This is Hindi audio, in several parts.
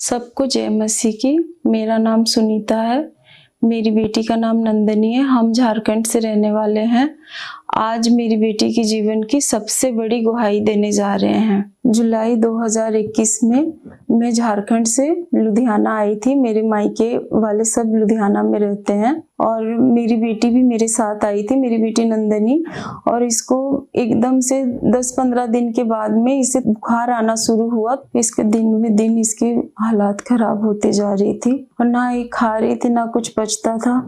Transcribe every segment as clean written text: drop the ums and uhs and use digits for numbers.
सबको जय मसीह की। मेरा नाम सुनीता है। मेरी बेटी का नाम नंदनी है। हम झारखंड से रहने वाले हैं। आज मेरी बेटी के जीवन की सबसे बड़ी गुहाई देने जा रहे हैं। जुलाई 2021 में मैं झारखंड से लुधियाना आई थी। मेरे मायके वाले सब लुधियाना में रहते हैं और मेरी बेटी भी मेरे साथ आई थी, मेरी बेटी नंदनी। और इसको एकदम से 10-15 दिन के बाद में इसे बुखार आना शुरू हुआ। इसके दिन में दिन इसकी हालात खराब होते जा रही थी और ना ये खा रही थी, ना कुछ पचता था,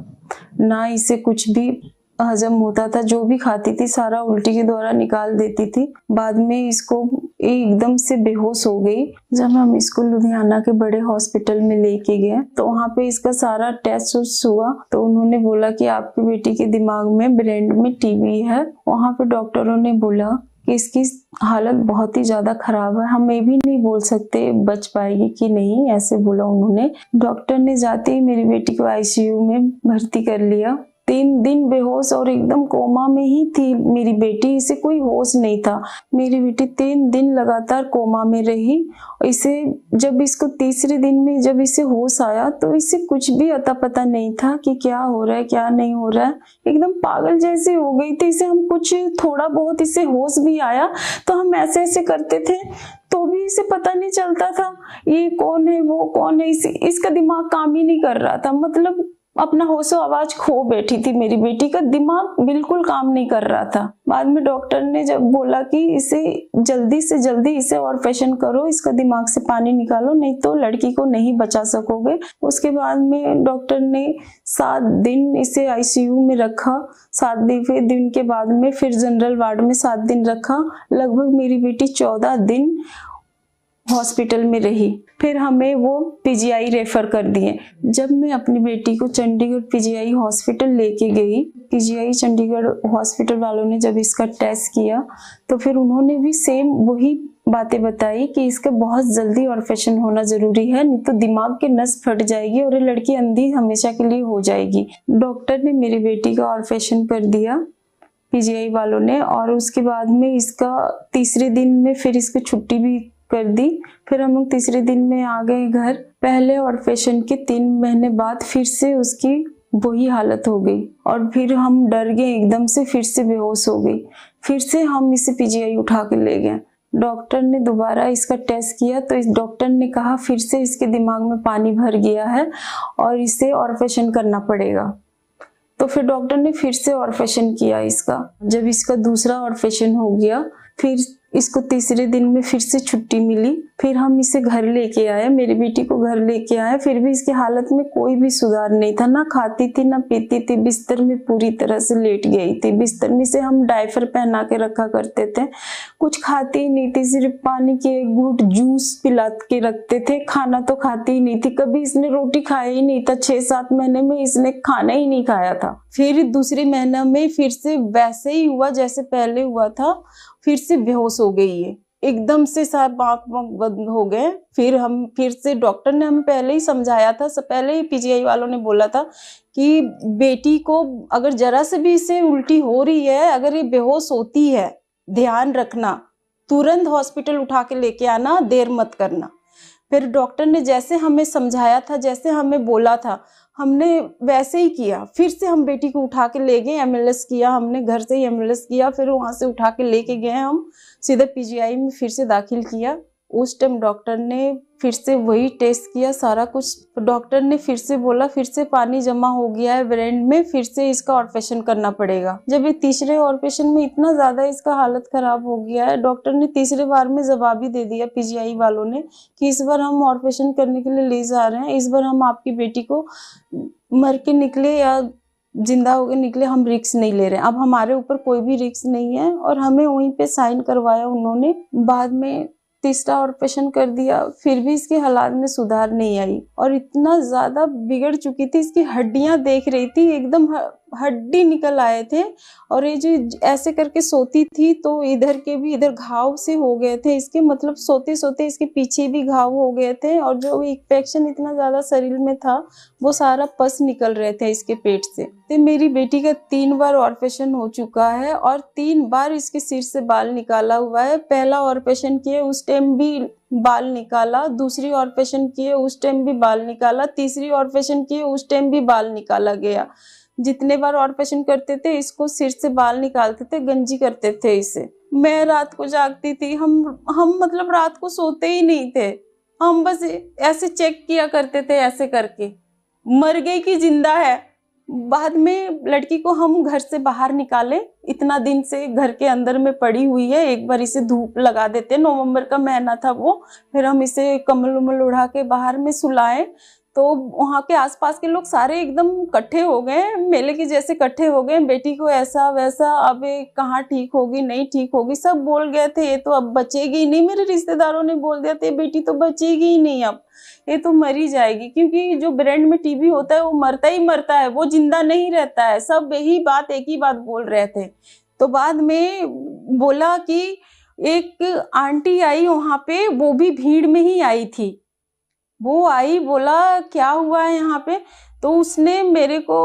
ना इसे कुछ भी हजम होता था। जो भी खाती थी सारा उल्टी के द्वारा निकाल देती थी। बाद में इसको एकदम से बेहोश हो गई। जब हम इसको लुधियाना के बड़े हॉस्पिटल में लेके गए तो वहाँ पे इसका सारा टेस्ट हुआ तो उन्होंने बोला कि आपकी बेटी के दिमाग में ब्रेन में टीबी है। वहाँ पे डॉक्टरों ने बोला कि इसकी हालत बहुत ही ज्यादा खराब है, हम ये भी नहीं बोल सकते बच पाएगी कि नहीं, ऐसे बोला उन्होंने। डॉक्टर ने जाते ही मेरी बेटी को आईसीयू में भर्ती कर लिया। 3 दिन बेहोश और एकदम कोमा में ही थी मेरी बेटी। इसे कोई होश नहीं था। मेरी बेटी 3 दिन लगातार कोमा में रही। इसे जब इसको तीसरे दिन में जब इसे होश आया तो इसे कुछ भी अता पता नहीं था कि क्या हो रहा है क्या नहीं हो रहा है। एकदम पागल जैसी हो गई थी। इसे हम कुछ थोड़ा बहुत इसे होश भी आया तो हम ऐसे ऐसे करते थे तो भी इसे पता नहीं चलता था ये कौन है वो कौन है। इसका दिमाग काम ही नहीं कर रहा था, मतलब अपना होशो आवाज खो बैठी थी। मेरी बेटी का दिमाग बिल्कुल काम नहीं कर रहा था। बाद में डॉक्टर ने जब बोला कि इसे जल्दी से जल्दी इसे ऑपरेशन करो, इसका दिमाग से पानी निकालो, नहीं तो लड़की को नहीं बचा सकोगे। उसके बाद में डॉक्टर ने 7 दिन इसे आईसीयू में रखा। 7 दिन के बाद में फिर जनरल वार्ड में 7 दिन रखा। लगभग मेरी बेटी 14 दिन हॉस्पिटल में रही। फिर हमें वो पीजीआई रेफर कर दिए। जब मैं अपनी बेटी को चंडीगढ़ पीजीआई हॉस्पिटल लेके गई, पीजीआई चंडीगढ़ हॉस्पिटल वालों ने जब इसका टेस्ट किया तो फिर उन्होंने भी सेम वही बातें बताई कि इसका बहुत जल्दी ऑपरेशन होना जरूरी है, नहीं तो दिमाग की नस फट जाएगी और ये लड़की अंधी हमेशा के लिए हो जाएगी। डॉक्टर ने मेरी बेटी का ऑपरेशन कर दिया पीजीआई वालों ने और उसके बाद में इसका तीसरे दिन में फिर इसकी छुट्टी भी कर दी। फिर हम लोग तीसरे दिन में आ गए घर। पहले ऑपरेशन के 3 महीने बाद फिर से उसकी वही हालत हो गई और फिर हम डर गए एकदम से, फिर से बेहोश हो गई। फिर से हम इसे पीजीआई उठा के ले गए। डॉक्टर ने दोबारा इसका टेस्ट किया तो इस डॉक्टर ने कहा फिर से इसके दिमाग में पानी भर गया है और इसे ऑपरेशन करना पड़ेगा। तो फिर डॉक्टर ने फिर से ऑपरेशन किया इसका। जब इसका दूसरा ऑपरेशन हो गया फिर इसको तीसरे दिन में फिर से छुट्टी मिली। फिर हम इसे घर लेके आए, मेरी बेटी को घर लेके आए। फिर भी इसकी हालत में कोई भी सुधार नहीं था, ना खाती थी ना पीती थी। बिस्तर में पूरी तरह से लेट गई थी। बिस्तर में से हम डायपर पहना के रखा करते थे। कुछ खाती ही नहीं थी, सिर्फ पानी के एक घूंट जूस पिला के रखते थे। खाना तो खाती ही नहीं थी, कभी इसने रोटी खाया ही नहीं था। 6-7 महीने में इसने खाना ही नहीं खाया था। फिर दूसरे महीने में फिर से वैसे ही हुआ जैसे पहले हुआ था। फिर से बेहोश हो गई है, एकदम से सब आँख बंद हो गए। फिर से डॉक्टर ने हमें पहले ही समझाया था, पहले ही पीजीआई वालों ने बोला था कि बेटी को अगर जरा से भी इसे उल्टी हो रही है, अगर ये बेहोश होती है, ध्यान रखना, तुरंत हॉस्पिटल उठा के लेके आना, देर मत करना। फिर डॉक्टर ने जैसे हमें समझाया था, जैसे हमें बोला था, हमने वैसे ही किया। फिर से हम बेटी को उठा के ले गए, एमएलएस किया हमने, घर से ही एमएलएस किया। फिर वहां से उठा के लेके गए हम सीधे पीजीआई में फिर से दाखिल किया। उस टाइम डॉक्टर ने फिर से वही टेस्ट किया, सारा कुछ। डॉक्टर ने फिर से बोला फिर से पानी जमा हो गया है ब्रेन में, फिर से इसका ऑपरेशन करना पड़ेगा। जब ये तीसरे ऑपरेशन में इतना ज्यादा इसका हालत खराब हो गया है, डॉक्टर ने तीसरे बार में जवाब ही दे दिया पीजीआई वालों ने कि इस बार हम ऑपरेशन करने के लिए ले जा रहे हैं। इस बार हम आपकी बेटी को मर के निकले या जिंदा होके निकले, हम रिस्क नहीं ले रहे हैं। अब हमारे ऊपर कोई भी रिस्क नहीं है और हमें वहीं पे साइन करवाया उन्होंने। बाद में तीसरा ऑपरेशन कर दिया, फिर भी इसके हालात में सुधार नहीं आई और इतना ज्यादा बिगड़ चुकी थी। इसकी हड्डियां देख रही थी एकदम हड्डी निकल आए थे। और ये जो ऐसे करके सोती थी तो इधर के भी इधर घाव से हो गए थे इसके, मतलब सोते सोते इसके पीछे भी घाव हो गए थे। और जो इन्फेक्शन इतना ज्यादा शरीर में था वो सारा पस निकल रहे थे इसके पेट से। तो मेरी बेटी का 3 बार ऑपरेशन हो चुका है और 3 बार इसके सिर से बाल निकाला हुआ है। पहला ऑपरेशन किए उस टाइम भी बाल निकाला, दूसरी ऑपरेशन किए उस टाइम भी बाल निकाला, तीसरी ऑपरेशन किए उस टाइम भी बाल निकाला गया। जितने बार ऑपरेशन करते थे इसको सिर से बाल निकालते थे, गंजी करते थे इसे। मैं रात को जागती थी, हम मतलब रात को सोते ही नहीं थे, हम बस ऐसे चेक किया करते थे ऐसे करके, मर गई कि जिंदा है। बाद में लड़की को हम घर से बाहर निकाले, इतना दिन से घर के अंदर में पड़ी हुई है। एक बार इसे धूप लगा देते, नवंबर का महीना था वो, फिर हम इसे कम्बल उम्बल उड़ा के बाहर में सुलाए। तो वहाँ के आसपास के लोग सारे एकदम इकट्ठे हो गए, मेले के जैसे इकट्ठे हो गए, बेटी को ऐसा वैसा, अब कहाँ ठीक होगी नहीं ठीक होगी, सब बोल गए थे ये तो अब बचेगी ही नहीं। मेरे रिश्तेदारों ने बोल दिया था बेटी तो बचेगी ही नहीं, अब ये तो मरी जाएगी, क्योंकि जो ब्रेन में टीबी होता है वो मरता ही मरता है, वो जिंदा नहीं रहता है। सब यही बात एक ही बात बोल रहे थे। तो बाद में बोला कि एक आंटी आई वहाँ पे, वो भी भीड़ में ही आई थी, वो आई, बोला क्या हुआ है यहाँ पे। तो उसने मेरे को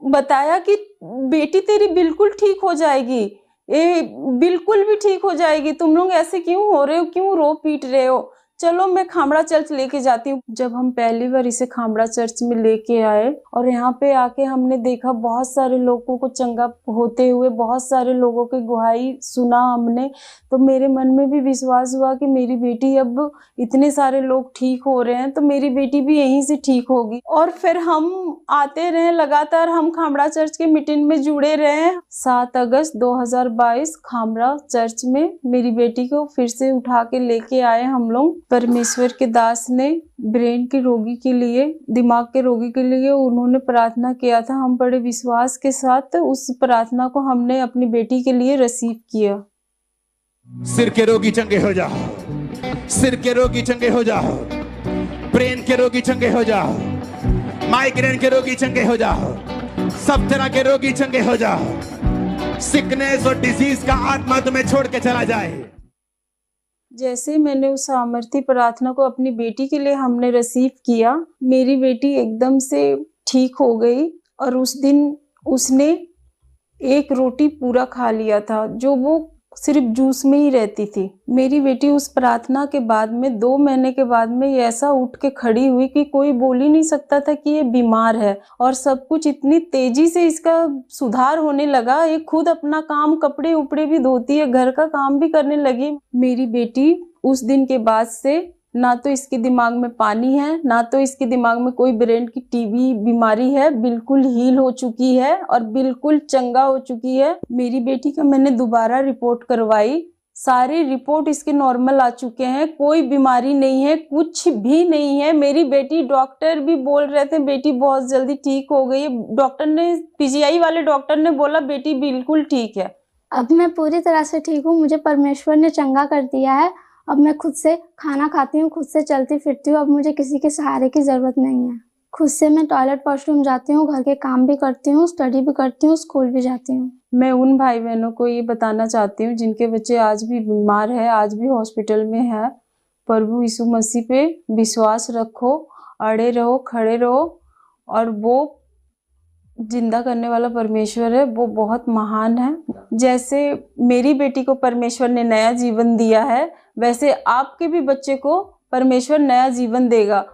बताया कि बेटी तेरी बिल्कुल ठीक हो जाएगी, ये बिल्कुल भी ठीक हो जाएगी, तुम लोग ऐसे क्यों हो रहे हो, क्यों रो पीट रहे हो, चलो मैं खामड़ा चर्च लेके जाती हूँ। जब हम पहली बार इसे खामड़ा चर्च में लेके आए और यहाँ पे आके हमने देखा बहुत सारे लोगों को चंगा होते हुए, बहुत सारे लोगों की गुहाई सुना हमने, तो मेरे मन में भी विश्वास हुआ कि मेरी बेटी, अब इतने सारे लोग ठीक हो रहे हैं तो मेरी बेटी भी यहीं से ठीक होगी। और फिर हम आते रहे लगातार, हम खामड़ा चर्च के मीटिंग में जुड़े रहे। 7 अगस्त 2022 खामड़ा चर्च में मेरी बेटी को फिर से उठा के लेके आए हम लोग। परमेश्वर के दास ने ब्रेन के रोगी के लिए, दिमाग के रोगी के लिए उन्होंने प्रार्थना किया था। हम बड़े विश्वास के साथ उस प्रार्थना को हमने अपनी बेटी के लिए रिसीव किया। सिर के रोगी चंगे हो जाओ, सिर के रोगी चंगे हो जाओ, ब्रेन के रोगी चंगे हो जाओ, माइग्रेन के रोगी चंगे हो जाओ, सब तरह के रोगी चंगे हो जाओ। सिकनेस और डिजीज का आत्मा तुम्हें छोड़ के चला जाए। जैसे मैंने उस सामर्थी प्रार्थना को अपनी बेटी के लिए हमने रिसीव किया, मेरी बेटी एकदम से ठीक हो गई। और उस दिन उसने 1 रोटी पूरा खा लिया था, जो वो सिर्फ जूस में ही रहती थी। मेरी बेटी उस प्रार्थना के बाद में 2 महीने के बाद में ये ऐसा उठ के खड़ी हुई कि कोई बोल ही नहीं सकता था कि ये बीमार है। और सब कुछ इतनी तेजी से इसका सुधार होने लगा, ये खुद अपना काम, कपड़े उपड़े भी धोती है, घर का काम भी करने लगी। मेरी बेटी उस दिन के बाद से ना तो इसके दिमाग में पानी है, ना तो इसके दिमाग में कोई ब्रेन की टीबी बीमारी है, बिल्कुल हील हो चुकी है और बिल्कुल चंगा हो चुकी है। मेरी बेटी का मैंने दोबारा रिपोर्ट करवाई, सारे रिपोर्ट इसके नॉर्मल आ चुके हैं, कोई बीमारी नहीं है, कुछ भी नहीं है। मेरी बेटी, डॉक्टर भी बोल रहे थे बेटी बहुत जल्दी ठीक हो गई है। डॉक्टर ने, पीजीआई वाले डॉक्टर ने बोला बेटी बिल्कुल ठीक है। अब मैं पूरी तरह से ठीक हूँ, मुझे परमेश्वर ने चंगा कर दिया है। अब मैं खुद से खाना खाती हूँ, खुद से चलती फिरती हूँ, अब मुझे किसी के सहारे की ज़रूरत नहीं है। खुद से मैं टॉयलेट वॉशरूम जाती हूँ, घर के काम भी करती हूँ, स्टडी भी करती हूँ, स्कूल भी जाती हूँ। मैं उन भाई बहनों को ये बताना चाहती हूँ जिनके बच्चे आज भी बीमार है, आज भी हॉस्पिटल में है, प्रभु यीशु मसीह पे विश्वास रखो, अड़े रहो, खड़े रहो, और वो जिंदा करने वाला परमेश्वर है, वो बहुत महान है। जैसे मेरी बेटी को परमेश्वर ने नया जीवन दिया है, वैसे आपके भी बच्चे को परमेश्वर नया जीवन देगा।